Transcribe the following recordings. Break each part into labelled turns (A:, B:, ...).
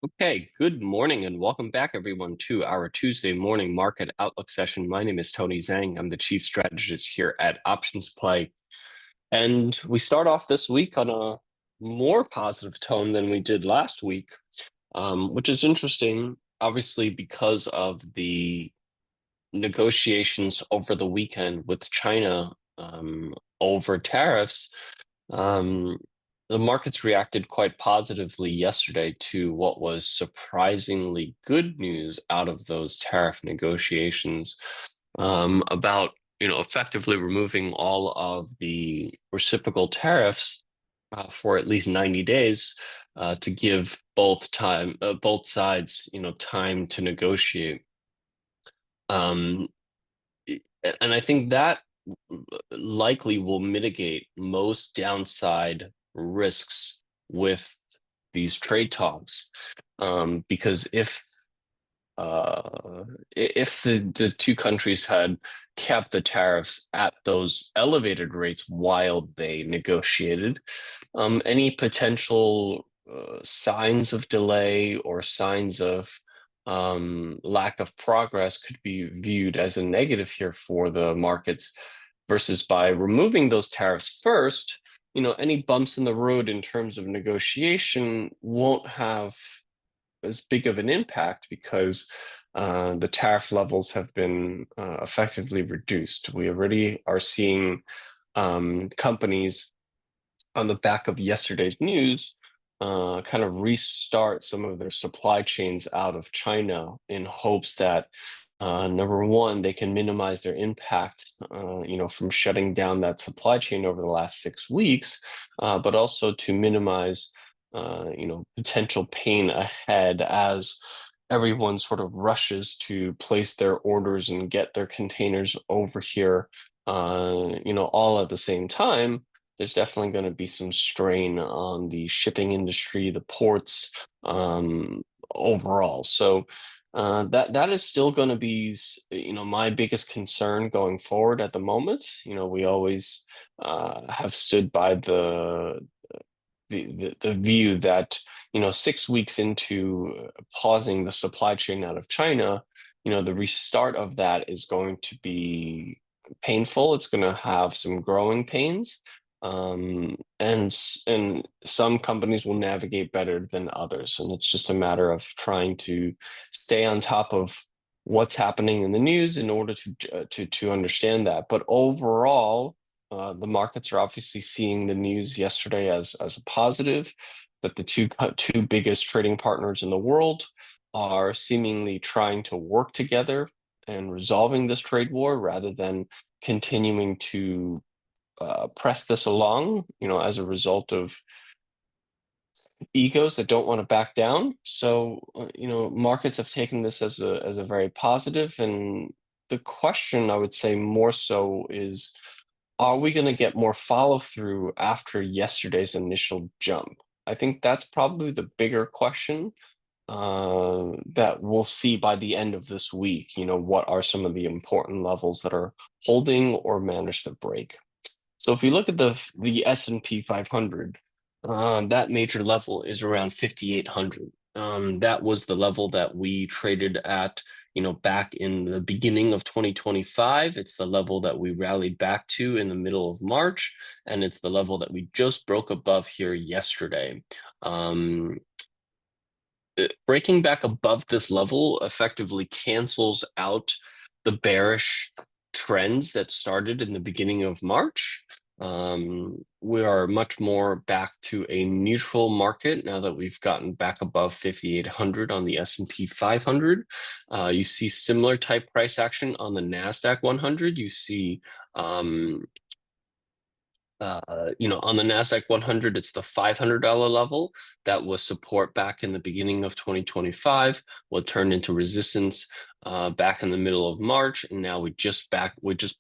A: Okay, good morning and welcome back everyone to our Tuesday morning market outlook session. My name is Tony Zhang. I'm the chief strategist here at Options Play. And we start off this week on a more positive tone than we did last week, which is interesting, obviously, because of the negotiations over the weekend with China over tariffs. Um, the markets reacted quite positively yesterday to what was surprisingly good news out of those tariff negotiations about effectively removing all of the reciprocal tariffs for at least 90 days to give both sides time to negotiate. Um, and I think that likely will mitigate most downside risks with these trade talks. Because if the two countries had kept the tariffs at those elevated rates while they negotiated, any potential signs of delay or signs of lack of progress could be viewed as a negative here for the markets, versus by removing those tariffs first, any bumps in the road in terms of negotiation won't have as big of an impact because the tariff levels have been effectively reduced. We already are seeing companies on the back of yesterday's news kind of restart some of their supply chains out of China in hopes that number one, they can minimize their impact, from shutting down that supply chain over the last 6 weeks, but also to minimize, potential pain ahead as everyone sort of rushes to place their orders and get their containers over here, all at the same time. There's definitely going to be some strain on the shipping industry, the ports, overall. So that is still going to be, my biggest concern going forward at the moment. We always have stood by the view that 6 weeks into pausing the supply chain out of China, the restart of that is going to be painful. It's going to have some growing pains. And some companies will navigate better than others, and it's just a matter of trying to stay on top of what's happening in the news in order to understand that. But overall, the markets are obviously seeing the news yesterday as a positive, that the two biggest trading partners in the world are seemingly trying to work together and resolving this trade war rather than continuing to press this along, as a result of egos that don't want to back down. So, markets have taken this as a very positive. And the question I would say more so is, are we going to get more follow through after yesterday's initial jump? I think that's probably the bigger question that we'll see by the end of this week. What are some of the important levels that are holding or managed to break? So if you look at the S&P 500, that major level is around 5,800. That was the level that we traded at, back in the beginning of 2025. It's the level that we rallied back to in the middle of March, and it's the level that we just broke above here yesterday. Breaking back above this level effectively cancels out the bearish trends that started in the beginning of March. We are much more back to a neutral market now that we've gotten back above 5,800 on the S&P 500. You see similar type price action on the NASDAQ 100. You see on the NASDAQ 100, it's the $500 level that was support back in the beginning of 2025, what turned into resistance back in the middle of March, and now we just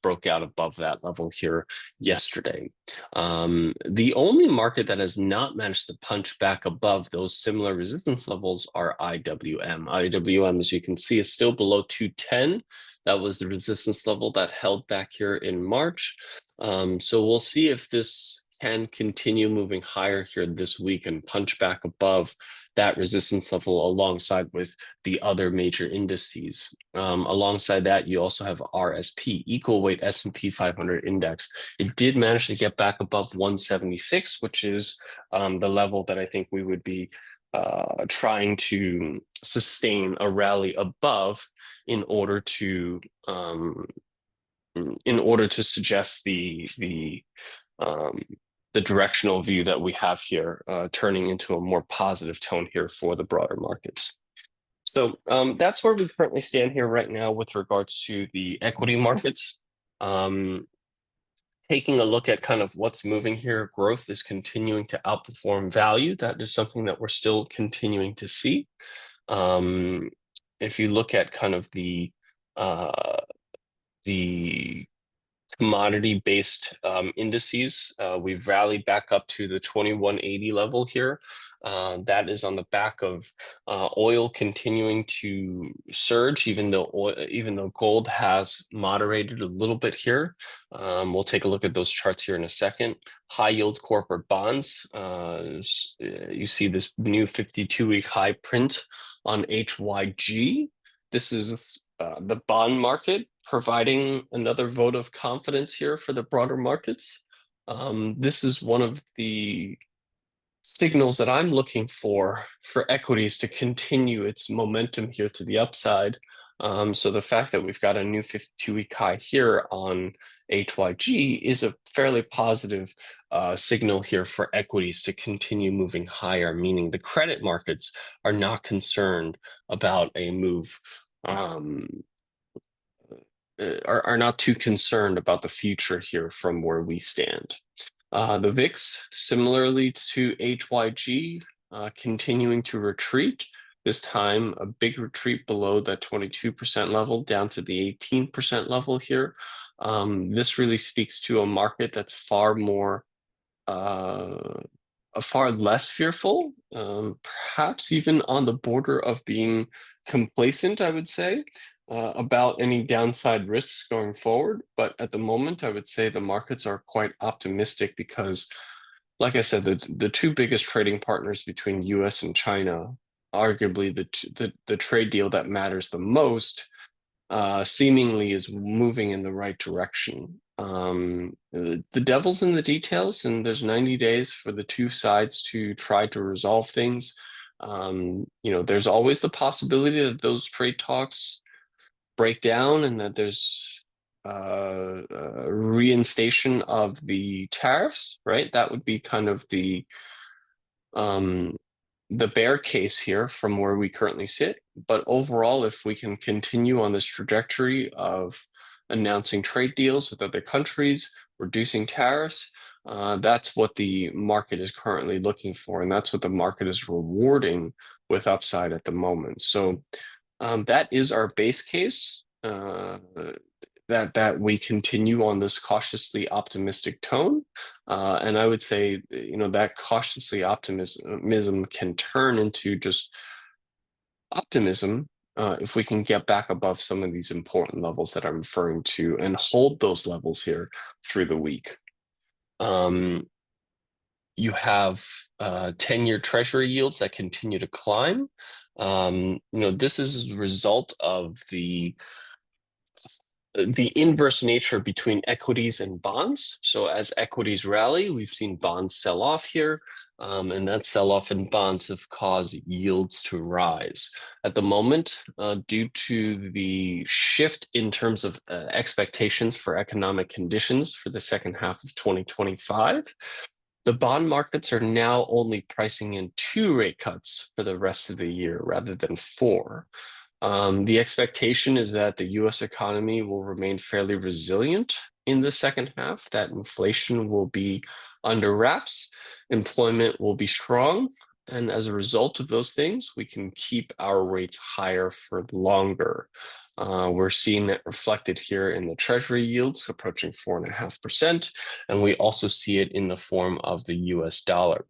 A: broke out above that level here yesterday. The only market that has not managed to punch back above those similar resistance levels are IWM. IWM, as you can see, is still below 210. That was the resistance level that held back here in March. So we'll see if this can continue moving higher here this week and punch back above that resistance level alongside with the other major indices. Alongside that, you also have RSP, equal weight S&P 500 index. It did manage to get back above 176, which is the level that I think we would be trying to sustain a rally above in order to suggest um, the directional view that we have here, turning into a more positive tone here for the broader markets. So that's where we currently stand here right now with regards to the equity markets. Taking a look at kind of what's moving here, growth is continuing to outperform value. That is something that we're still continuing to see. If you look at kind of the commodity-based indices, we've rallied back up to the 2180 level here. That is on the back of oil continuing to surge, even though gold has moderated a little bit here. We'll take a look at those charts here in a second. High yield corporate bonds. You see this new 52-week high print on HYG. This is the bond market providing another vote of confidence here for the broader markets. This is one of the signals that I'm looking for equities to continue its momentum here to the upside. So the fact that we've got a new 52-week high here on HYG is a fairly positive signal here for equities to continue moving higher, meaning the credit markets are not concerned about a move, are not too concerned about the future here from where we stand. The VIX, similarly to HYG, continuing to retreat. This time, a big retreat below that 22% level, down to the 18% level here. This really speaks to a market that's far less fearful, perhaps even on the border of being complacent, I would say, about any downside risks going forward. But at the moment, I would say the markets are quite optimistic because, like I said, the two biggest trading partners between US and China, arguably the trade deal that matters the most, seemingly is moving in the right direction. The devil's in the details, and there's 90 days for the two sides to try to resolve things. There's always the possibility that those trade talks break down and that there's reinstatation of the tariffs, right? That would be kind of the bear case here from where we currently sit. But overall, if we can continue on this trajectory of announcing trade deals with other countries, reducing tariffs, that's what the market is currently looking for, and that's what the market is rewarding with upside at the moment. So that is our base case, that we continue on this cautiously optimistic tone. And I would say, that cautiously optimism can turn into just optimism if we can get back above some of these important levels that I'm referring to and hold those levels here through the week. You have 10-year treasury yields that continue to climb. This is a result of the inverse nature between equities and bonds. So as equities rally, we've seen bonds sell off here, and that sell-off in bonds have caused yields to rise. At the moment, due to the shift in terms of expectations for economic conditions for the second half of 2025, the bond markets are now only pricing in 2 rate cuts for the rest of the year rather than 4. The expectation is that the US economy will remain fairly resilient in the second half, that inflation will be under wraps, employment will be strong, and as a result of those things, we can keep our rates higher for longer. We're seeing that reflected here in the treasury yields approaching 4.5%, and we also see it in the form of the US dollar.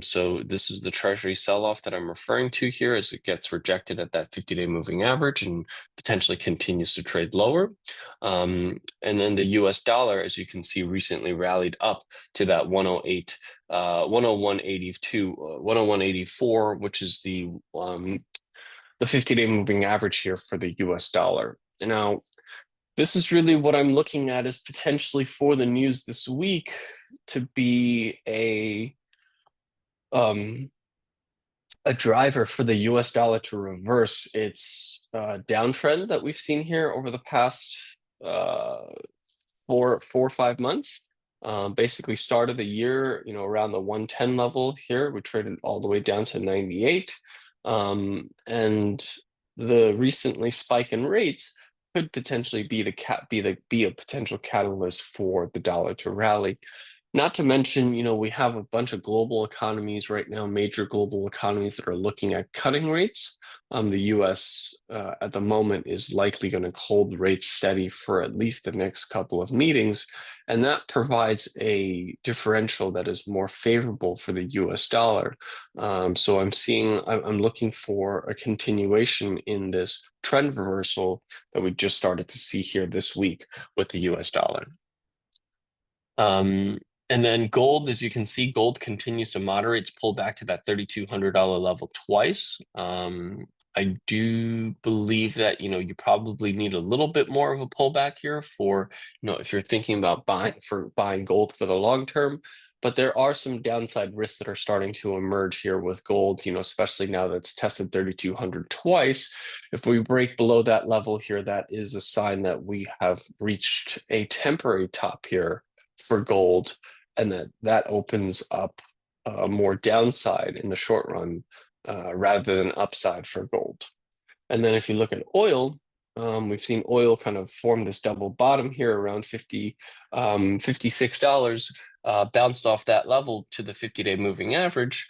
A: So this is the Treasury sell-off that I'm referring to here as it gets rejected at that 50-day moving average and potentially continues to trade lower. And then the US dollar, as you can see, recently rallied up to that 108, 101.82, 101.84, which is the 50-day moving average here for the US dollar. And now, this is really what I'm looking at is potentially for the news this week to be a driver for the US dollar to reverse its downtrend that we've seen here over the past uh, 4 or 5 months. Basically started the year, around the 110 level here. We traded all the way down to 98. And the recently spike in rates could potentially be a potential catalyst for the dollar to rally. Not to mention, we have a bunch of global economies right now, major global economies that are looking at cutting rates. The US at the moment is likely going to hold rates steady for at least the next couple of meetings, and that provides a differential that is more favorable for the US dollar. So I'm looking for a continuation in this trend reversal that we just started to see here this week with the US dollar. And then gold, as you can see, gold continues to moderate. It's pulled back to that $3,200 level twice. I do believe that, you probably need a little bit more of a pullback here for, if you're thinking about buying gold for the long term. But there are some downside risks that are starting to emerge here with gold, especially now that it's tested 3,200 twice. If we break below that level here, that is a sign that we have reached a temporary top here for gold, and that opens up more downside in the short run rather than upside for gold. And then if you look at oil, we've seen oil kind of form this double bottom here around $56, bounced off that level to the 50-day moving average.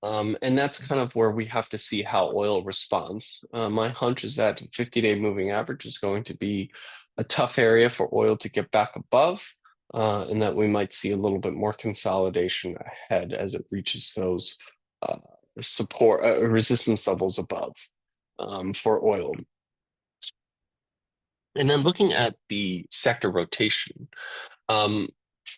A: And that's kind of where we have to see how oil responds. My hunch is that 50-day moving average is going to be a tough area for oil to get back above. And that we might see a little bit more consolidation ahead as it reaches those support resistance levels above for oil. And then looking at the sector rotation,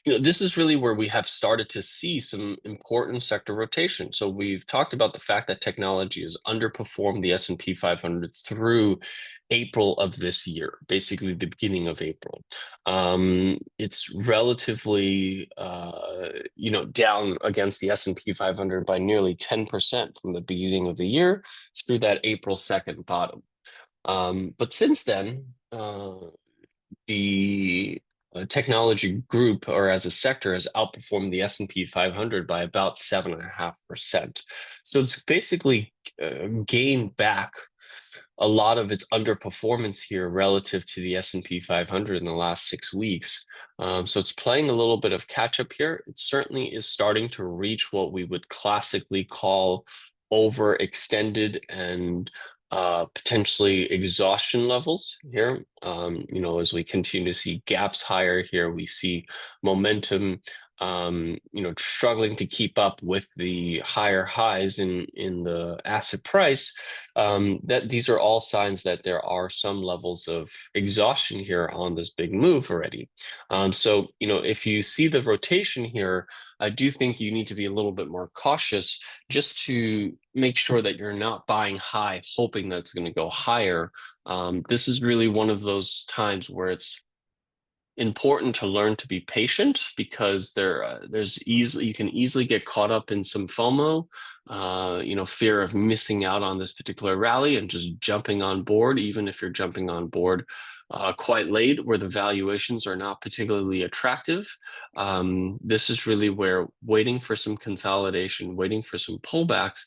A: this is really where we have started to see some important sector rotation. So we've talked about the fact that technology has underperformed the S&P 500 through April of this year, basically the beginning of April. It's relatively, down against the S&P 500 by nearly 10% from the beginning of the year through that April 2nd bottom. But since then, the technology group, or as a sector, has outperformed the S&P 500 by about 7.5%. So it's basically gained back a lot of its underperformance here relative to the S&P 500 in the last 6 weeks. So it's playing a little bit of catch up here. It certainly is starting to reach what we would classically call overextended and potentially exhaustion levels here. As we continue to see gaps higher here, we see momentum, struggling to keep up with the higher highs in the asset price. That these are all signs that there are some levels of exhaustion here on this big move already. So, if you see the rotation here, I do think you need to be a little bit more cautious just to make sure that you're not buying high, hoping that it's going to go higher. This is really one of those times where it's important to learn to be patient, because you can easily get caught up in some FOMO, fear of missing out on this particular rally and just jumping on board, even if you're jumping on board quite late where the valuations are not particularly attractive. This is really where waiting for some consolidation, waiting for some pullbacks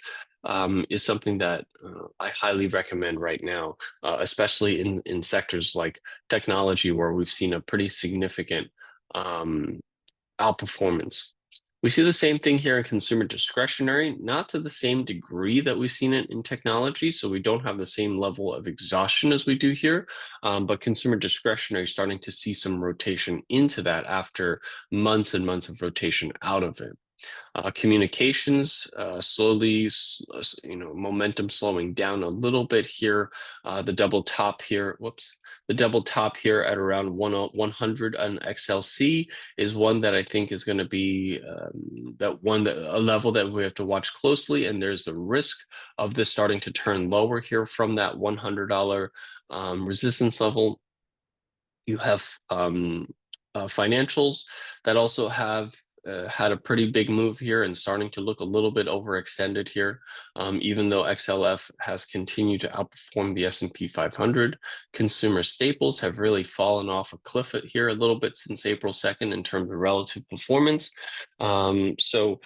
A: is something that I highly recommend right now, especially in sectors like technology, where we've seen a pretty significant outperformance. We see the same thing here in consumer discretionary, not to the same degree that we've seen it in technology. So we don't have the same level of exhaustion as we do here, but consumer discretionary is starting to see some rotation into that after months and months of rotation out of it. Communications slowly, momentum slowing down a little bit here. The double top here, the double top here at around 100 on XLC is one that I think is going to be a level that we have to watch closely. And there's the risk of this starting to turn lower here from that $100 resistance level. You have financials that also have had a pretty big move here and starting to look a little bit overextended here. Even though XLF has continued to outperform the S&P 500, consumer staples have really fallen off a cliff here a little bit since April 2nd in terms of relative performance. So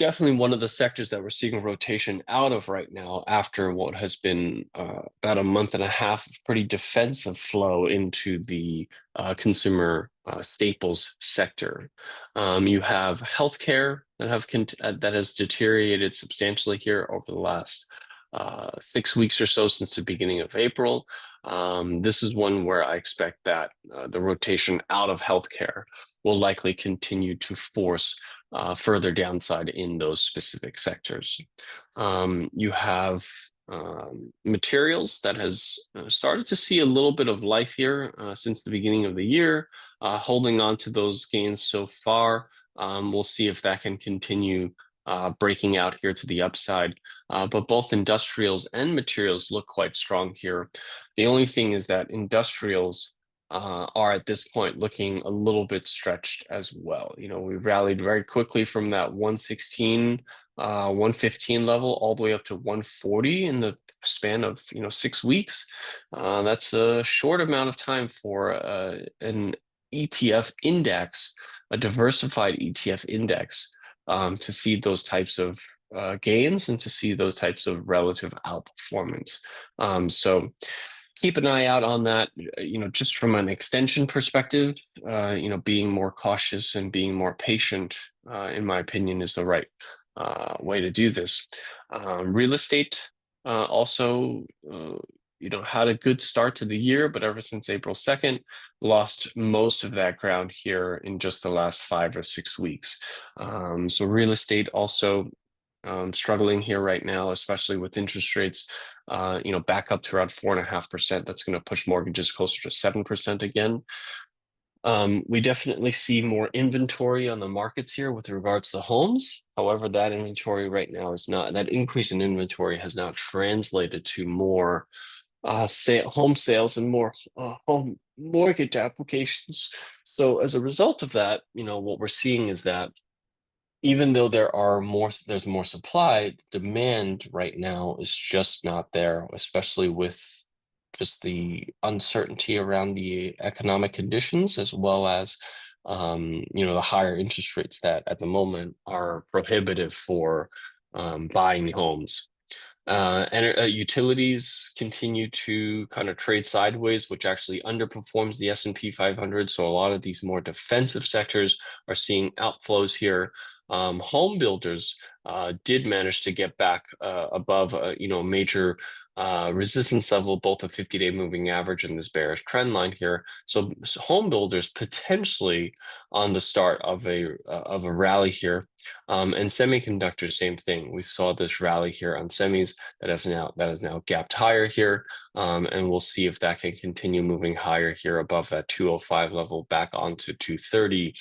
A: definitely one of the sectors that we're seeing rotation out of right now after what has been about a month and a half of pretty defensive flow into the consumer staples sector. You have healthcare that has deteriorated substantially here over the last 6 weeks or so since the beginning of April. This is one where I expect that the rotation out of healthcare will likely continue to force further downside in those specific sectors. You have materials that has started to see a little bit of life here since the beginning of the year, holding on to those gains so far. We'll see if that can continue breaking out here to the upside. But both industrials and materials look quite strong here. The only thing is that industrials are at this point looking a little bit stretched as well. We've rallied very quickly from that 116, 115 level all the way up to 140 in the span of 6 weeks. That's a short amount of time for an ETF index, a diversified ETF index, to see those types of gains and to see those types of relative outperformance. So keep an eye out on that, just from an extension perspective, being more cautious and being more patient, in my opinion, is the right way to do this. Real estate also, had a good start to the year, but ever since April 2nd, lost most of that ground here in just the last 5 or 6 weeks. So real estate also struggling here right now, especially with interest rates, back up to around 4.5%. That's going to push mortgages closer to 7% again. We definitely see more inventory on the markets here with regards to homes. However, that inventory right now that increase in inventory has now translated to more home sales and more home mortgage applications. So as a result of that, what we're seeing is that even though there's more supply, the demand right now is just not there, especially with just the uncertainty around the economic conditions, as well as the higher interest rates that at the moment are prohibitive for buying homes. And utilities continue to kind of trade sideways, which actually underperforms the S&P 500. So a lot of these more defensive sectors are seeing outflows here. Home builders did manage to get back above a major resistance level, both a 50-day moving average and this bearish trend line here. So home builders potentially on the start of a rally here. And semiconductors, same thing. We saw this rally here on semis that has now gapped higher here, and we'll see if that can continue moving higher here above that 205 level back onto 230,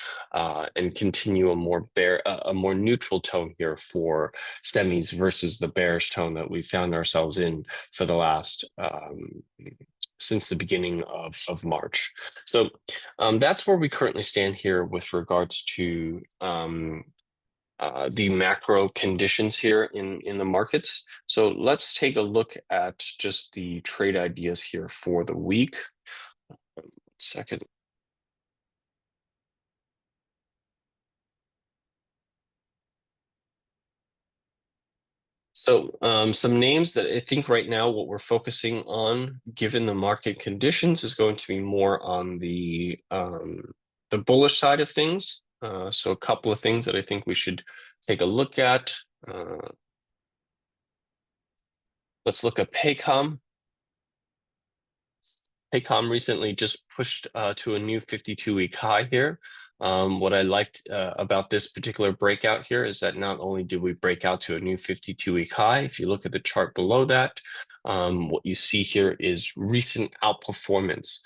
A: and continue a more neutral tone here for semis versus the bearish tone that we found ourselves in for the last since the beginning of March. So that's where we currently stand here with regards to the macro conditions here in the markets. So let's take a look at just the trade ideas here for the week. 1 second. So some names that I think right now what we're focusing on, given the market conditions, is going to be more on the bullish side of things. So a couple of things that I think we should take a look at. Let's look at Paycom. Paycom recently just pushed to a new 52-week high here. What I liked about this particular breakout here is that not only did we break out to a new 52-week high, if you look at the chart below that, what you see here is recent outperformance.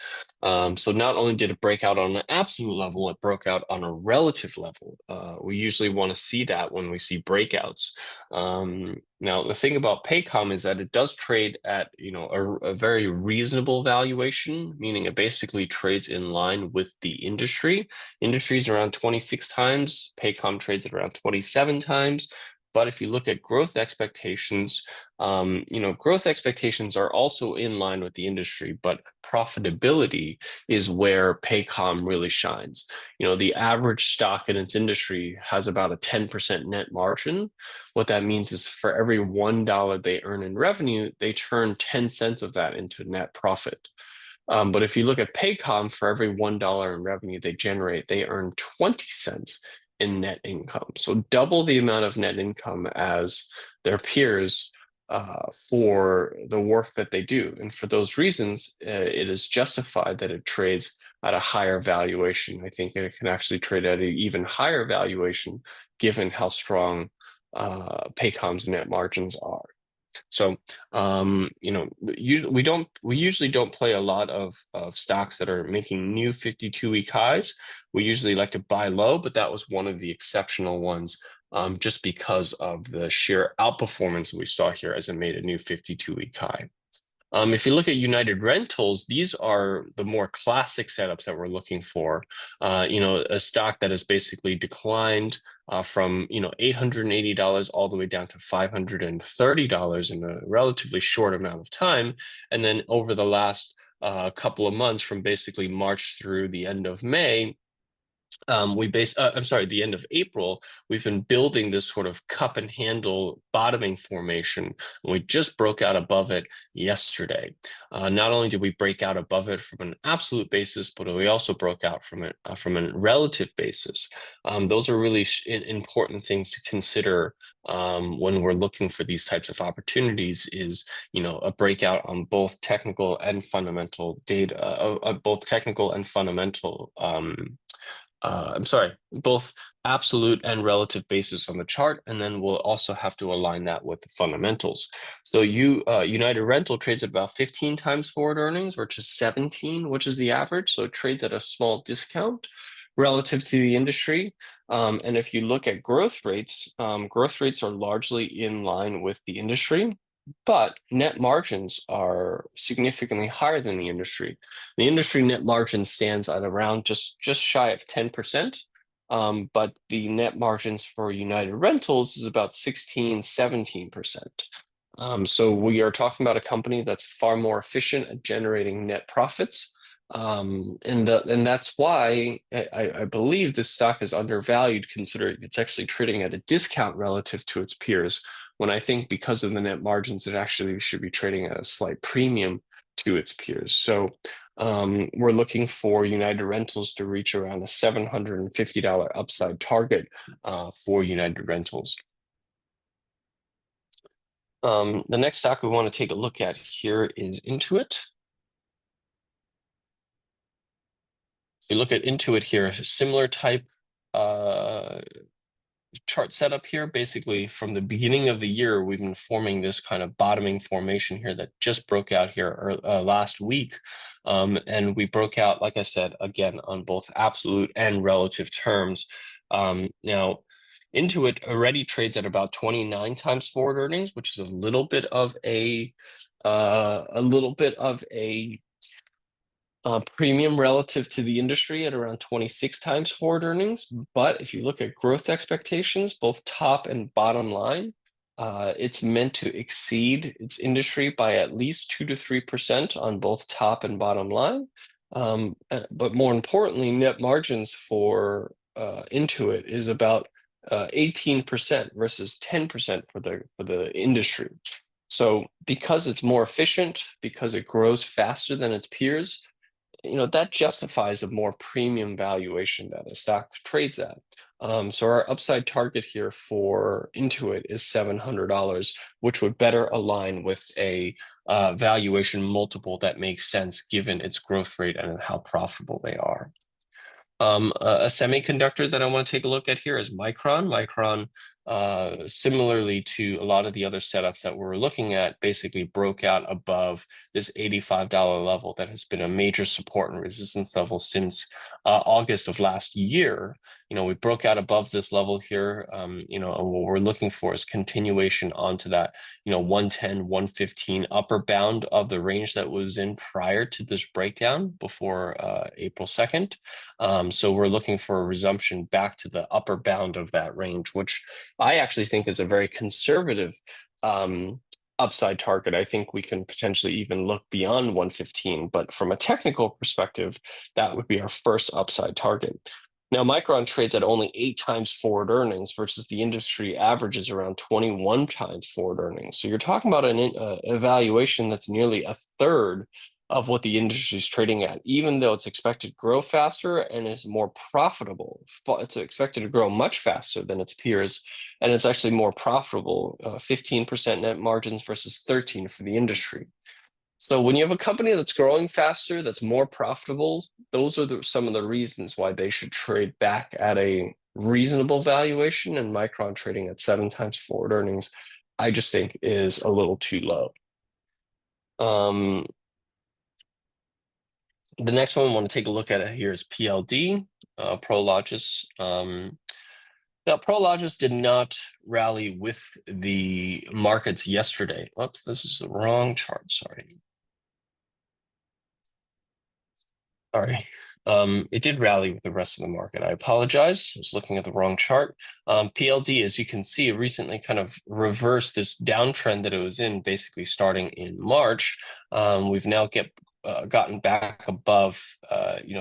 A: So not only did it break out on an absolute level, it broke out on a relative level. We usually want to see that when we see breakouts. Now, the thing about Paycom is that it does trade at, a very reasonable valuation, meaning it basically trades in line with the industry. Industry is around 26 times. Paycom trades at around 27 times. But if you look at growth expectations, growth expectations are also in line with the industry, but profitability is where Paycom really shines. The average stock in its industry has about a 10% net margin. What that means is for every $1 they earn in revenue, they turn 10 cents of that into net profit. But if you look at Paycom, for every $1 in revenue they generate, they earn 20 cents in net income. So double the amount of net income as their peers for the work that they do. And for those reasons, it is justified that it trades at a higher valuation. I think it can actually trade at an even higher valuation given how strong Paycom's net margins are. So, we usually don't play a lot of stocks that are making new 52-week highs. We usually like to buy low, but that was one of the exceptional ones, just because of the sheer outperformance we saw here as it made a new 52-week high. If you look at United Rentals, these are the more classic setups that we're looking for. A stock that has basically declined from $880 all the way down to $530 in a relatively short amount of time. And then over the last couple of months, from basically March through the end of May, the end of April, we've been building this sort of cup and handle bottoming formation, and we just broke out above it yesterday. Not only did we break out above it from an absolute basis, but we also broke out from it from a relative basis. Those are really important things to consider when we're looking for these types of opportunities. Is a breakout on both technical and fundamental data, both technical and fundamental. Both absolute and relative basis on the chart, and then we'll also have to align that with the fundamentals. So United Rental trades at about 15 times forward earnings versus 17, which is the average. So it trades at a small discount relative to the industry. And if you look at growth rates are largely in line with the industry, but net margins are significantly higher than the industry. The industry net margin stands at around just shy of 10%, but the net margins for United Rentals is about 16, 17%. So we are talking about a company that's far more efficient at generating net profits. And that's why I believe this stock is undervalued, considering it's actually trading at a discount relative to its peers, when I think because of the net margins, it actually should be trading at a slight premium to its peers. So we're looking for United Rentals to reach around a $750 upside target for United Rentals. The next stock we want to take a look at here is Intuit. So you look at Intuit here, similar type chart setup here. Basically, from the beginning of the year, we've been forming this kind of bottoming formation here that just broke out here last week. And we broke out, like I said, again, on both absolute and relative terms. Now, Intuit already trades at about 29 times forward earnings, which is a little bit of a premium relative to the industry at around 26 times forward earnings. But if you look at growth expectations, both top and bottom line, it's meant to exceed its industry by at least 2 to 3% on both top and bottom line. But more importantly, net margins for Intuit is about 18% versus 10% for the industry. So because it's more efficient, because it grows faster than its peers, that justifies a more premium valuation that a stock trades at. So our upside target here for Intuit is $700, which would better align with a valuation multiple that makes sense given its growth rate and how profitable they are. A semiconductor that I want to take a look at here is Micron. Micron, similarly to a lot of the other setups that we're looking at, basically broke out above this $85 level that has been a major support and resistance level since August of last year. We broke out above this level here, and what we're looking for is continuation onto that, 110, 115 upper bound of the range that was in prior to this breakdown before April 2nd. So we're looking for a resumption back to the upper bound of that range, which I actually think is a very conservative upside target. I think we can potentially even look beyond 115, but from a technical perspective, that would be our first upside target. Now, Micron trades at only 8 times forward earnings versus the industry averages around 21 times forward earnings. So you're talking about an evaluation that's nearly a third of what the industry is trading at, even though it's expected to grow faster and is more profitable. It's expected to grow much faster than its peers, and it's actually more profitable, 15% net margins versus 13 for the industry. So when you have a company that's growing faster, that's more profitable, those are some of the reasons why they should trade back at a reasonable valuation, and Micron trading at 7 times forward earnings, I just think is a little too low. The next one I want to take a look at here is PLD, Prologis. Now, Prologis did not rally with the markets yesterday. Oops, this is the wrong chart, sorry. Sorry. It did rally with the rest of the market. I apologize. I was looking at the wrong chart. PLD, as you can see, recently kind of reversed this downtrend that it was in, basically starting in March. We've now gotten back above,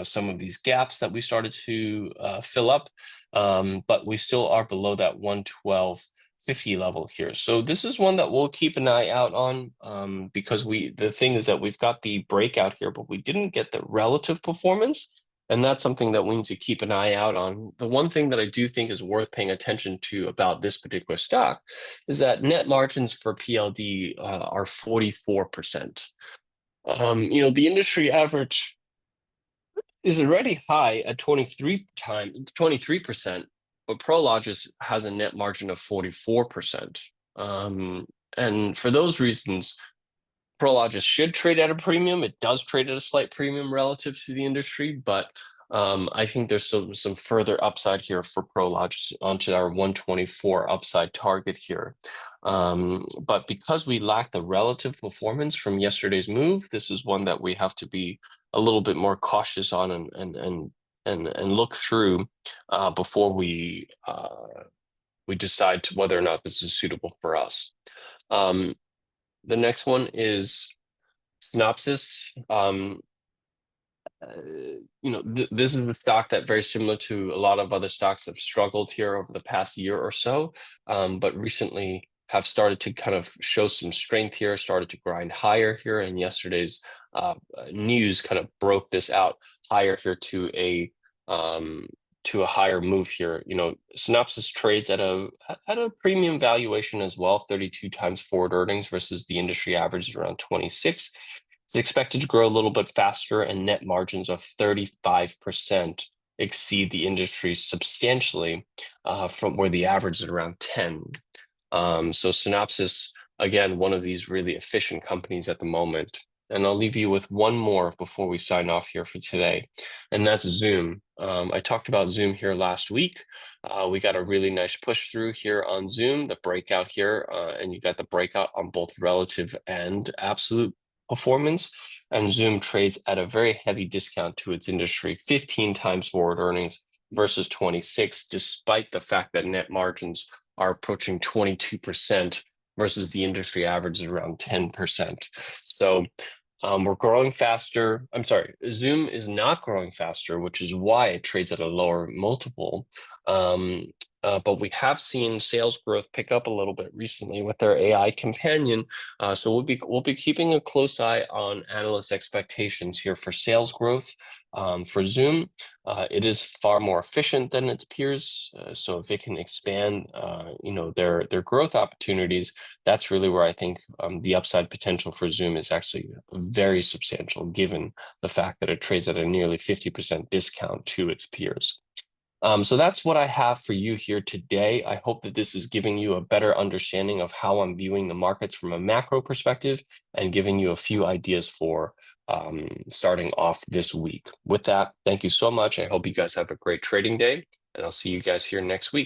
A: some of these gaps that we started to fill up, but we still are below that 112.50 level here. So this is one that we'll keep an eye out on, because the thing is that we've got the breakout here, but we didn't get the relative performance. And that's something that we need to keep an eye out on. The one thing that I do think is worth paying attention to about this particular stock is that net margins for PLD are 44%. The industry average is already high at 23%, but Prologis has a net margin of 44%. And for those reasons, Prologis should trade at a premium. It does trade at a slight premium relative to the industry, but I think there's some further upside here for Prologis onto our 124 upside target here. But because we lack the relative performance from yesterday's move, this is one that we have to be a little bit more cautious on and look through before we decide to whether or not this is suitable for us. The next one is Synopsys. This is a stock that, very similar to a lot of other stocks, that have struggled here over the past year or so, but recently have started to kind of show some strength here, started to grind higher here, and yesterday's news kind of broke this out higher here to a higher move here. Synopsys trades at a premium valuation as well, 32 times forward earnings versus the industry average is around 26. It's expected to grow a little bit faster, and net margins of 35% exceed the industry substantially from where the average is around 10. So Synopsys, again, one of these really efficient companies at the moment. And I'll leave you with one more before we sign off here for today, and that's Zoom. I talked about Zoom here last week. We got a really nice push through here on Zoom, the breakout here, and you got the breakout on both relative and absolute performance. And Zoom trades at a very heavy discount to its industry, 15 times forward earnings versus 26, despite the fact that net margins are approaching 22% versus the industry average is around 10%. So we're growing faster. I'm sorry, Zoom is not growing faster, which is why it trades at a lower multiple. But we have seen sales growth pick up a little bit recently with their AI companion. So we'll be keeping a close eye on analyst expectations here for sales growth for Zoom. It is far more efficient than its peers. So if it can expand, their growth opportunities, that's really where I think the upside potential for Zoom is actually very substantial, given the fact that it trades at a nearly 50% discount to its peers. So that's what I have for you here today. I hope that this is giving you a better understanding of how I'm viewing the markets from a macro perspective and giving you a few ideas for starting off this week. With that, thank you so much. I hope you guys have a great trading day, and I'll see you guys here next week.